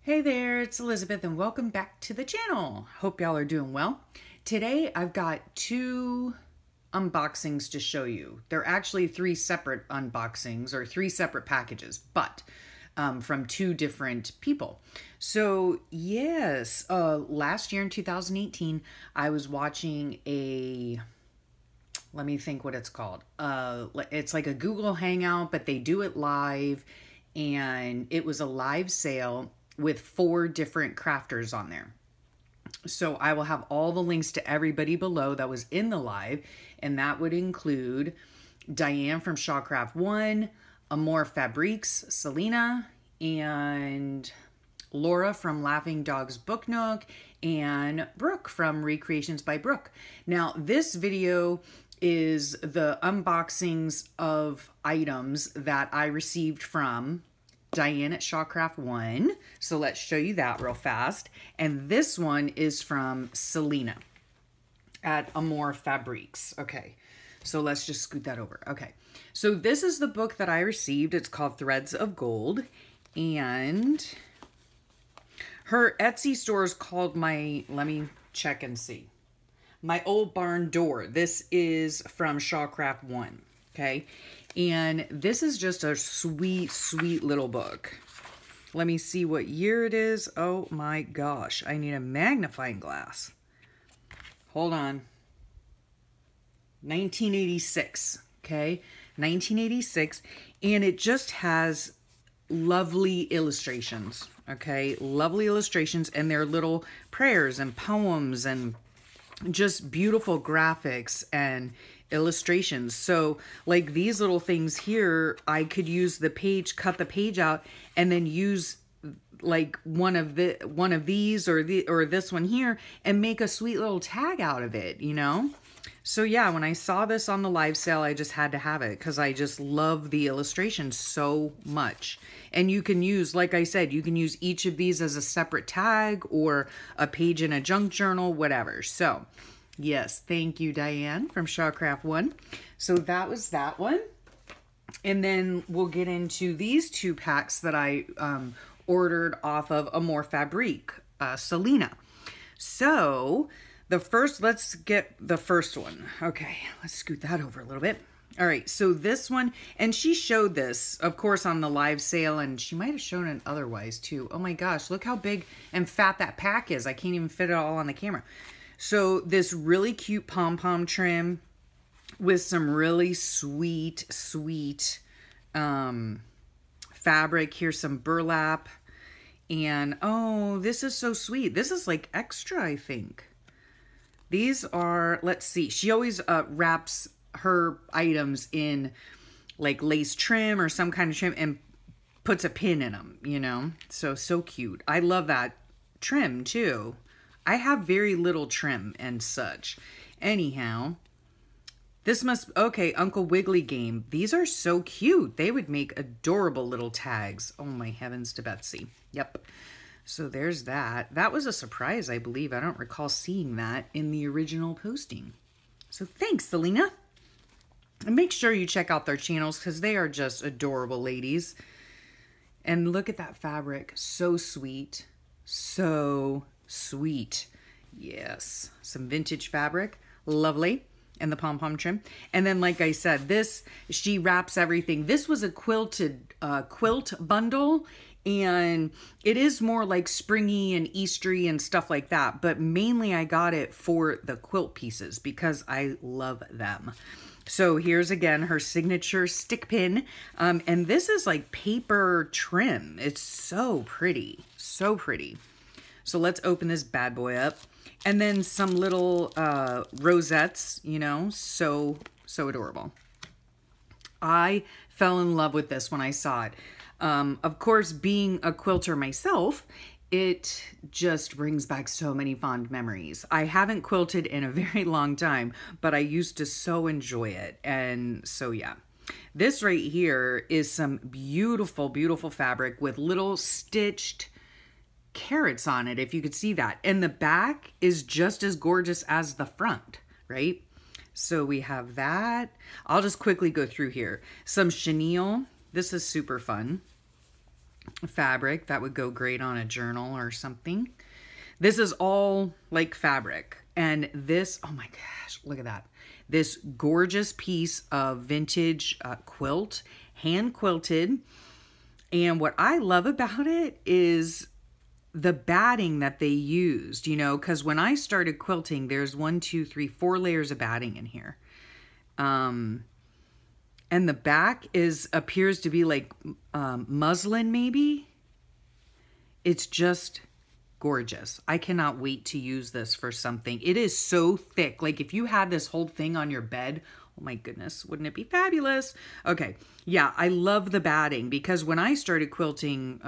Hey there, it's Elizabeth and welcome back to the channel. Hope y'all are doing well. Today I've got two unboxings to show you. They're actually three separate unboxings or three separate packages, but from two different people. So yes, last year in 2018, I was watching let me think what it's called. It's like a Google Hangout, but they do it live, and it was a live sale with 4 different crafters on there. So I will have all the links to everybody below that was in the live, and that would include Diane from Shawcraft 1, AmourFabriQues, Salena, and Laura from Laughing Dogs Book Nook, and Brooke from ReCreationsbyBrooke. Now, this video is the unboxings of items that I received from Diane at Shawcraft 1. So let's show you that real fast. And this one is from Salena at AmourFabriQues. Okay, so let's just scoot that over. Okay, so this is the book that I received. It's called Threads of Gold. And her Etsy store is called let me check and see. My Old Barn Door. This is from Shawcraft 1. Okay. And this is just a sweet, sweet little book. Let me see what year it is. Oh my gosh. I need a magnifying glass. Hold on. 1986. Okay. 1986. And it just has lovely illustrations. Okay. Lovely illustrations. And they're little prayers and poems and just beautiful graphics and illustrations. So like these little things here, I could use the page, cut the page out, and then use like one of these or this one here and make a sweet little tag out of it, you know? So yeah, when I saw this on the live sale, I just had to have it because I just love the illustrations so much. And you can use, like I said, you can use each of these as a separate tag or a page in a junk journal, whatever. So yes, thank you, Diane from Shawcraft 1. So that was that one. And then we'll get into these 2 packs that I ordered off of AmourFabriQues, Salena. So let's get the first one. Okay, let's scoot that over a little bit. All right, so this one, and she showed this, of course, on the live sale, and she might have shown it otherwise, too. Oh my gosh, look how big and fat that pack is. I can't even fit it all on the camera. So this really cute pom-pom trim with some really sweet, sweet fabric. Here's some burlap. And, oh, this is so sweet. This is like extra, I think. These are, let's see, she always wraps her items in like lace trim or some kind of trim and puts a pin in them, you know? So cute. I love that trim too. I have very little trim and such. Anyhow, this okay, Uncle Wiggly game. These are so cute. They would make adorable little tags. Oh my heavens to Betsy. Yep. So there's that. That was a surprise, I believe. I don't recall seeing that in the original posting. So thanks, Salena. And make sure you check out their channels because they are just adorable ladies. And look at that fabric. So sweet. So sweet. Yes. Some vintage fabric. Lovely. And the pom-pom trim. And then, like I said, she wraps everything. This was a quilted quilt bundle. And it is more like springy and Eastery and stuff like that. But mainly I got it for the quilt pieces because I love them. So here's again her signature stick pin. And this is like paper trim. It's so pretty. So pretty. So let's open this bad boy up. And then some little rosettes, you know, so adorable. I fell in love with this when I saw it. Of course, being a quilter myself, it just brings back so many fond memories. I haven't quilted in a very long time, but I used to so enjoy it. And so, yeah. This right here is some beautiful, beautiful fabric with little stitched carrots on it, if you could see that. And the back is just as gorgeous as the front, right? So we have that. I'll just quickly go through here. Some chenille. This is super fun. fabric that would go great on a journal or something. This is all like fabric. And this, oh my gosh, look at that. This gorgeous piece of vintage quilt, hand quilted. And what I love about it is the batting that they used, you know, because when I started quilting, there's 4 layers of batting in here. And the back appears to be like muslin, maybe. It's just gorgeous. I cannot wait to use this for something. It is so thick. Like if you had this whole thing on your bed, oh my goodness, wouldn't it be fabulous? Okay, yeah, I love the batting because when I started quilting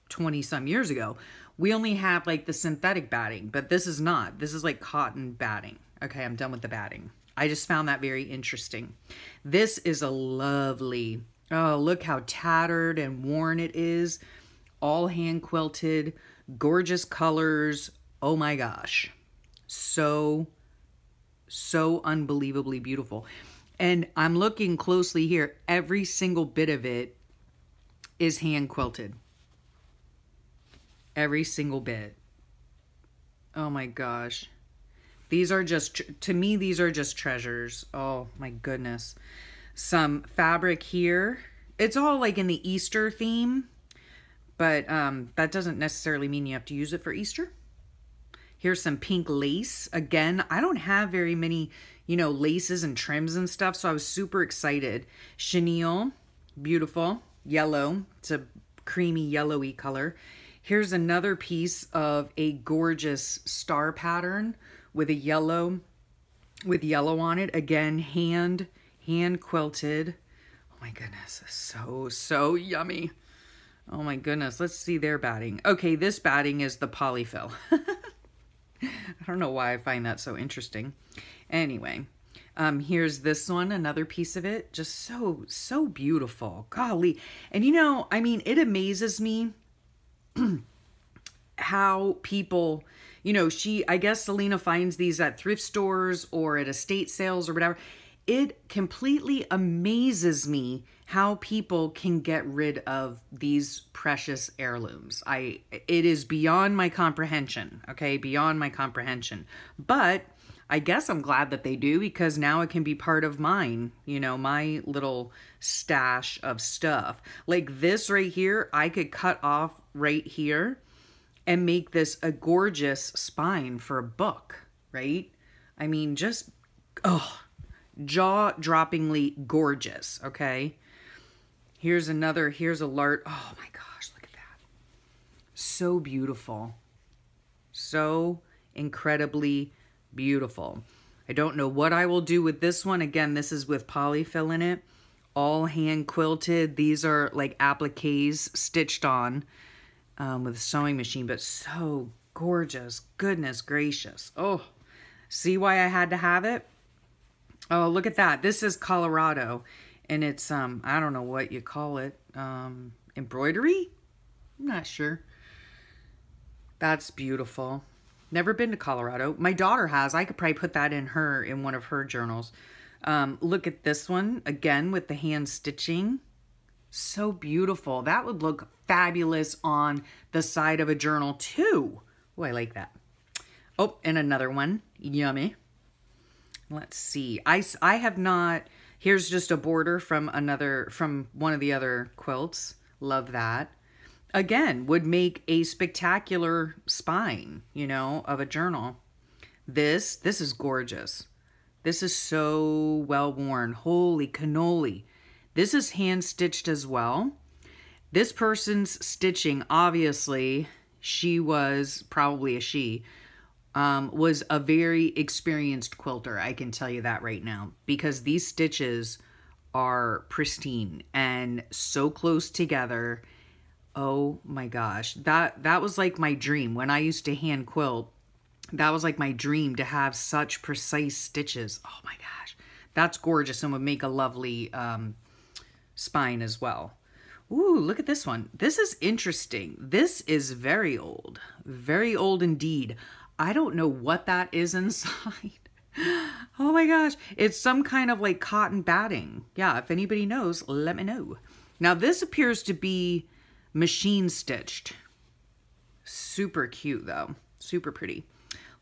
20 some years ago, we only had like the synthetic batting, but this is not. This is like cotton batting. Okay, I'm done with the batting. I just found that very interesting. This is a lovely, oh, look how tattered and worn it is. All hand quilted, gorgeous colors. Oh my gosh. So unbelievably beautiful. And I'm looking closely here. Every single bit of it is hand quilted. Every single bit. Oh my gosh. These are just, to me, these are just treasures. Oh my goodness. Some fabric here. It's all like in the Easter theme, but that doesn't necessarily mean you have to use it for Easter. Here's some pink lace. Again, I don't have very many, you know, laces and trims and stuff, so I was super excited. Chenille, beautiful. Yellow. It's a creamy yellowy color. Here's another piece of a gorgeous star pattern with yellow on it. Again, hand quilted. Oh my goodness, so yummy. Oh my goodness, let's see their batting. Okay, this batting is the polyfill. I don't know why I find that so interesting. Anyway, here's this one, another piece of it. Just so beautiful. Golly. And you know, I mean, it amazes me how people, you know, I guess Salena finds these at thrift stores or at estate sales or whatever. It completely amazes me how people can get rid of these precious heirlooms. It is beyond my comprehension, okay? Beyond my comprehension. But I guess I'm glad that they do because now it can be part of mine, you know, my little stash of stuff. Like this right here, I could cut off right here and make this a gorgeous spine for a book, right? I mean, just, jaw-droppingly gorgeous, okay? Here's a Lart. Oh my gosh, look at that. So beautiful. So incredibly beautiful. I don't know what I will do with this one. Again, this is with polyfill in it. All hand quilted. These are like appliques stitched on with a sewing machine, but so gorgeous. Goodness gracious. Oh, see why I had to have it? Oh, look at that. This is Colorado, and it's, I don't know what you call it, embroidery? I'm not sure. That's beautiful. Never been to Colorado. My daughter has. I could probably put that in one of her journals. Look at this one, again, with the hand stitching. So beautiful. That would look fabulous on the side of a journal, too. Oh, I like that. Oh, and another one. Yummy. Let's see. I have not. Here's just a border from one of the other quilts. Love that. Again, would make a spectacular spine, you know, of a journal. This is gorgeous. This is so well worn. Holy cannoli. This is hand stitched as well. This person's stitching, obviously, she was probably a she. Was a very experienced quilter. I can tell you that right now, because these stitches are pristine and so close together. Oh my gosh. That was like my dream. When I used to hand quilt, that was like my dream to have such precise stitches. Oh my gosh. That's gorgeous and would make a lovely spine as well. Ooh, look at this one. This is interesting. This is very old. Very old indeed. I don't know what that is inside. Oh my gosh. It's some kind of like cotton batting. Yeah, if anybody knows, let me know. Now this appears to be Machine stitched. Super cute though. Super pretty.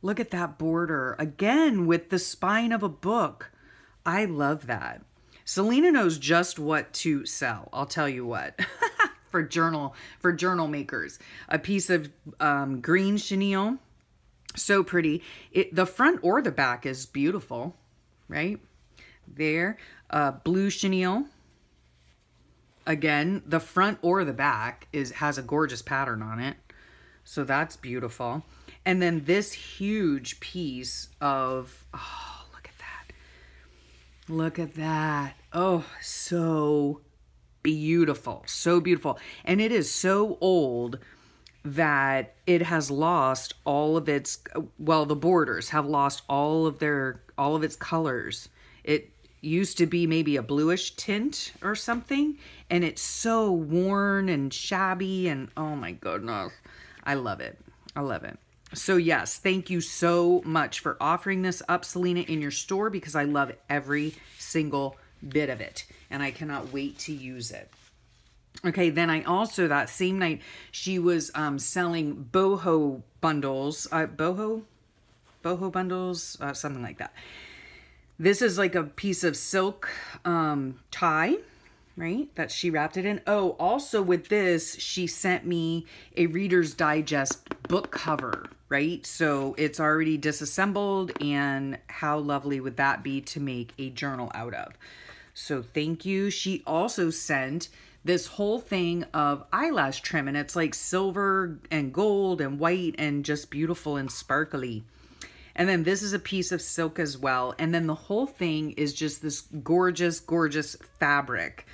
Look at that border. Again, with the spine of a book. I love that. Salena knows just what to sell. I'll tell you what. for journal makers. A piece of green chenille. So pretty. The front or the back is beautiful, right? There. Blue chenille. Again, the front or the back has a gorgeous pattern on it. So that's beautiful. And then this huge piece of, oh, look at that. Look at that. Oh, so beautiful. So beautiful. And it is so old that it has lost all of its, well, the borders have lost all of its colors. It used to be maybe a bluish tint or something, and it's so worn and shabby, and oh my goodness, I love it. I love it. So yes, thank you so much for offering this up, Salena, in your store, because I love every single bit of it, and I cannot wait to use it. Okay, then I also, that same night, she was selling boho bundles, boho bundles, something like that. This is like a piece of silk tie, right, that she wrapped it in. Oh, also with this, she sent me a Reader's Digest book cover, right? So it's already disassembled, and how lovely would that be to make a journal out of? So thank you. She also sent this whole thing of eyelash trim, and it's like silver and gold and white and just beautiful and sparkly. And then this is a piece of silk as well. And then the whole thing is just this gorgeous, gorgeous fabric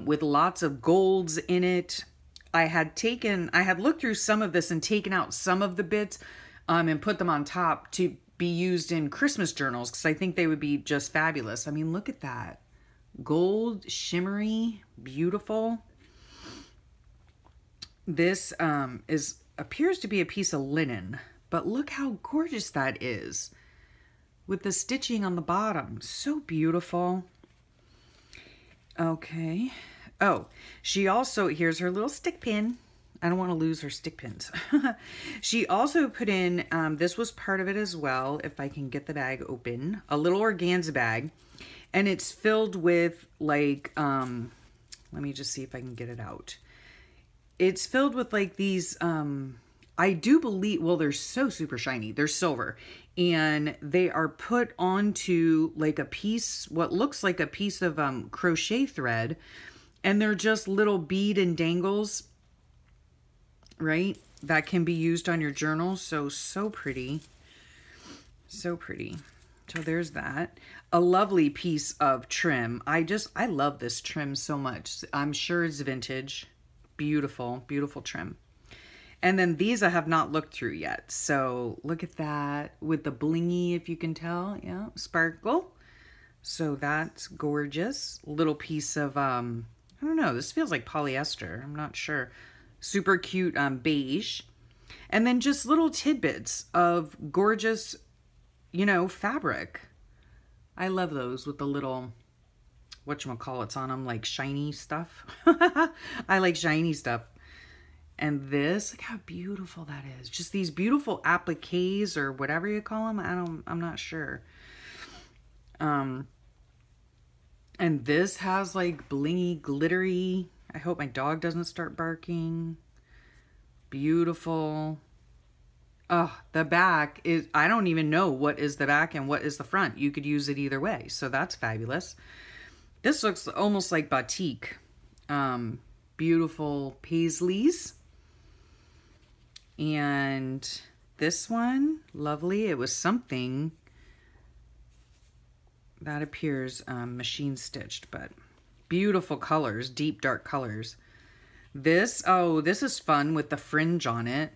with lots of golds in it. I had looked through some of this and taken out some of the bits and put them on top to be used in Christmas journals, because I think they would be just fabulous. I mean, look at that. Gold, shimmery, beautiful. This appears to be a piece of linen. But look how gorgeous that is with the stitching on the bottom. So beautiful. Okay. Oh, she also, here's her little stick pin. I don't want to lose her stick pins. She also put in, this was part of it as well, if I can get the bag open, a little organza bag. And it's filled with like, let me just see if I can get it out. It's filled with like these, I do believe, well, they're so super shiny. They're silver, and they are put onto like a piece, what looks like a piece of crochet thread, and they're just little bead and dangles, right? That can be used on your journal. So pretty. So pretty. So there's that. A lovely piece of trim. I love this trim so much. I'm sure it's vintage. Beautiful, beautiful trim. And then these I have not looked through yet. So look at that with the blingy, if you can tell. Yeah, sparkle. So that's gorgeous. Little piece of, I don't know, this feels like polyester. I'm not sure. Super cute beige. And then just little tidbits of gorgeous, you know, fabric. I love those with the little, whatchamacallits on them, like shiny stuff. I like shiny stuff. And this, look how beautiful that is. Just these beautiful appliques or whatever you call them. I'm not sure. And this has like blingy, glittery. I hope my dog doesn't start barking. Beautiful. Oh, the back is, I don't even know what is the back and what is the front. You could use it either way. So that's fabulous. This looks almost like batik. Beautiful paisleys. And this one, lovely. It was something that appears machine stitched, but beautiful colors, deep dark colors. This, oh, this is fun with the fringe on it.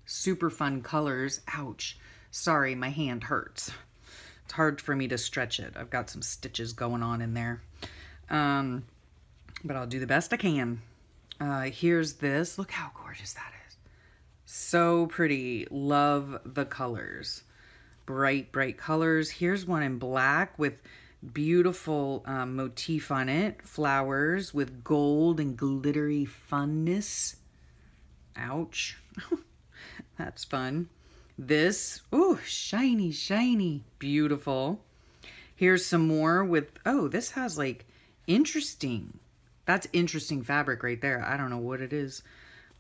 Super fun colors. Ouch. Sorry, my hand hurts. It's hard for me to stretch it. I've got some stitches going on in there. But I'll do the best I can. Here's this. Look how gorgeous that is. So pretty. Love the colors. Bright, bright colors. Here's one in black with Beautiful motif on it. Flowers with gold and glittery funness. Ouch. That's fun. This, ooh, shiny, shiny. Beautiful. Here's some more with, oh, this has like interesting. That's interesting fabric right there. I don't know what it is,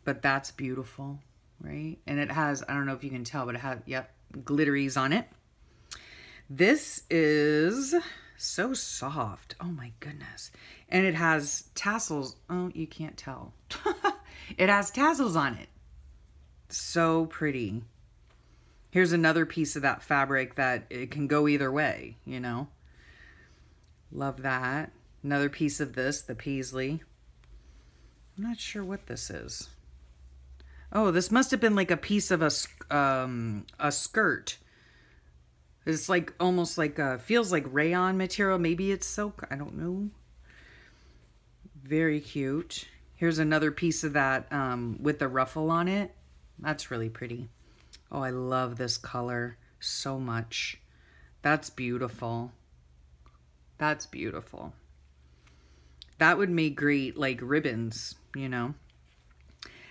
but that's beautiful, right? And it has, I don't know if you can tell, but it has, yep, glitteries on it. This is so soft. Oh my goodness. And it has tassels. Oh, you can't tell. It has tassels on it. So pretty. Here's another piece of that fabric that it can go either way, you know. Love that. Another piece of this, the paisley. I'm not sure what this is. Oh, this must have been like a piece of a skirt. It's like almost like feels like rayon material. Maybe it's silk. I don't know. Very cute. Here's another piece of that with the ruffle on it. That's really pretty. Oh, I love this color so much. That's beautiful. That's beautiful. That would make great like ribbons, you know.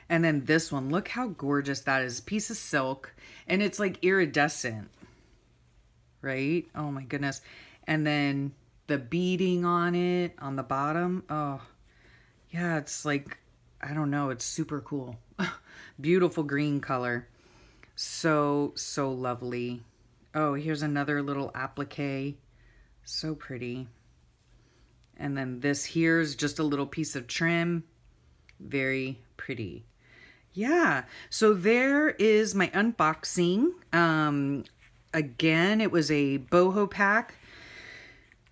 And then this one, look how gorgeous that is. Piece of silk, and it's like iridescent, right? Oh my goodness. And then the beading on it on the bottom. Oh, yeah, it's like, I don't know, it's super cool. Beautiful green color. So, so lovely. Oh, here's another little applique. So pretty. And then this here's just a little piece of trim. Very pretty. Yeah, so there is my unboxing. Again, it was a boho pack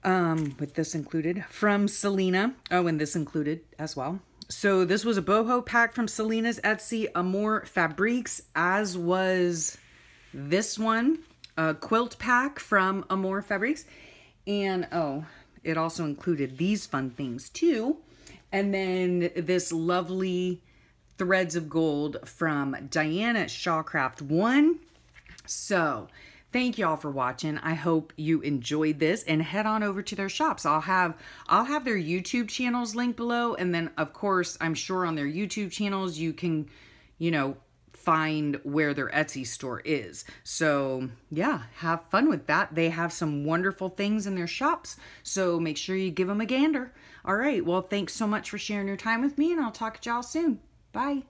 with this included from Salena. Oh, and this included as well. So this was a boho pack from Salena's Etsy, AmourFabriQues, as was this one, a quilt pack from AmourFabriQues. And oh, it also included these fun things too. And then this lovely threads of gold from Diane Shawcraft 1. So thank y'all for watching. I hope you enjoyed this, and head on over to their shops. I'll have their YouTube channels linked below, and then of course I'm sure on their YouTube channels you can, you know, find where their Etsy store is. So yeah, have fun with that. They have some wonderful things in their shops, so make sure you give them a gander. All right, well, thanks so much for sharing your time with me, and I'll talk to y'all soon. Bye.